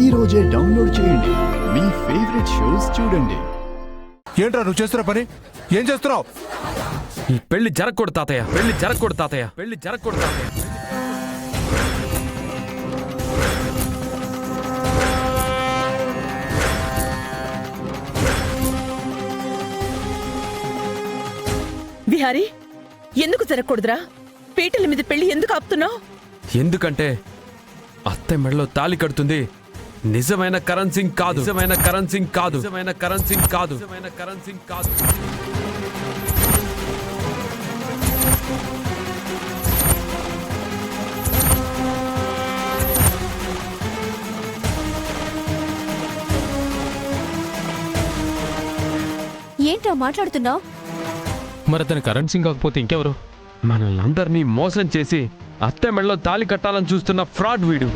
ఈ రోజే డౌన్లోడ్ చేయండి. మీ ఫేవరెట్ షోస్ చూడండి. ఏంట్రా నువ్వు చేస్తున్న పని? ఏం చేస్తున్నావు? ఈ పెళ్లి జరగకూడదు తాతయ్య, పెళ్లి జరగకూడదు తాతయ్య, పెళ్లి జరగకూడదు తాతయ్య. విహారీ, ఎందుకు జరగకూడదురా? పీటల మీద పెళ్లి ఎందుకు ఆపుతున్నావు? ఎందుకంటే అత్తే మెడలో తాళి కడుతుంది నిజమైన కరణ్ సింగ్ కాదు, నిజమైన కరణ్ సింగ్ కాదు, నిజమైన కరణ్ సింగ్ కాదు, నిజమైన కరణ్ సింగ్ కాదు. ఏంట్రా మాట్లాడుతున్నావు? మరి అతను కరణ్ సింగ్ కాకపోతే ఇంకెవరు? మనల్ని అందరినీ మోసం చేసి అత్తే మెడలో తాళి కట్టాలని చూస్తున్న ఫ్రాడ్ వీడు.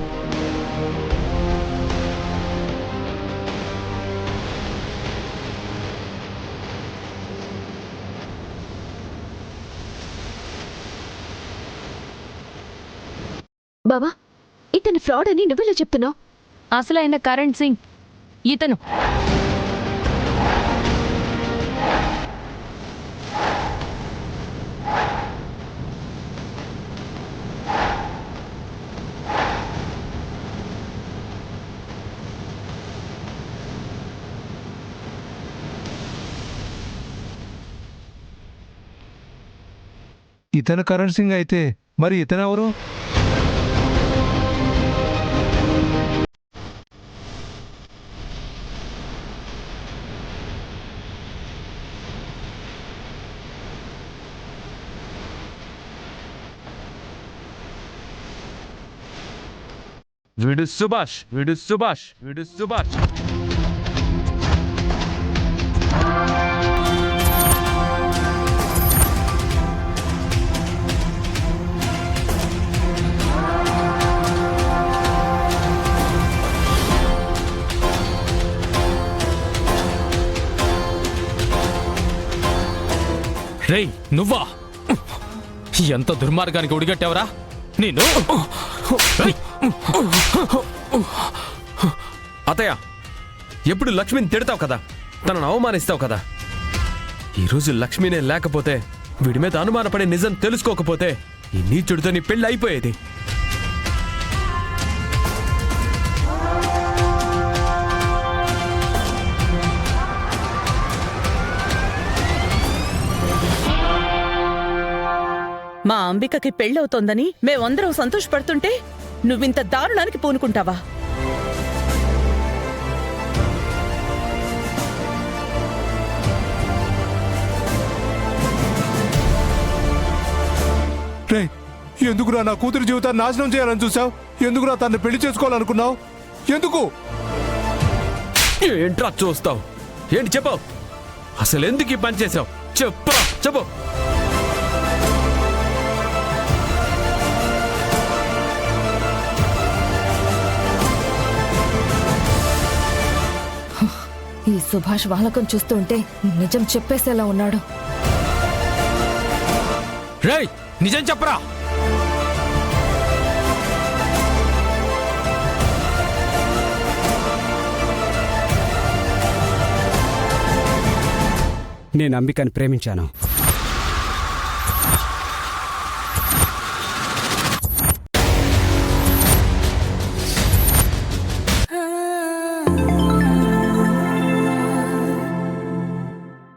బాబా, ఇతను ఫ్రాడ్ అని నువ్వెలా చెప్తున్నావు? అసలైన కరణ్ సింగ్ ఇతను. ఇతను కరణ్ సింగ్ అయితే మరి ఇతనెవరు? వీడు సుభాష్, వీడు సుభాష్, వీడు సుభాష్. రేయ్ నువ్వా? ఎంత దుర్మార్గానికి ఒడిగట్టావరా నేను? అతయ్య, ఎప్పుడు లక్ష్మిని తిడతావు కదా, తనను అవమానిస్తావు కదా. ఈరోజు లక్ష్మినే లేకపోతే, వీడి మీద అనుమానపడే నిజం తెలుసుకోకపోతే ఈ నీచుడితో నీ పెళ్లి అయిపోయేది. మా అంబికకి పెళ్ళవుతోందని మేమందరం సంతోషపడుతుంటే నువ్వింత దారుణానికి పూనుకుంటావా? రే, ఎందుకురా నా కూతురు జీవితాన్ని నాశనం చేయాలని చూసావు? ఎందుకురా తన్ని పెళ్లి చేసుకోవాలనుకున్నావు? ఎందుకు? ఏంట్రా చూస్తావు? ఏంటి చెప్పు, అసలు ఎందుకు ఈ పని చేసావు? చెప్పు చెప్పు. ఈ సుభాష్ వాలకం చూస్తుంటే నిజం చెప్పేసేలా ఉన్నాడు. రేయ్ నిజం చెప్పరా? నేను అంబికని ప్రేమించాను.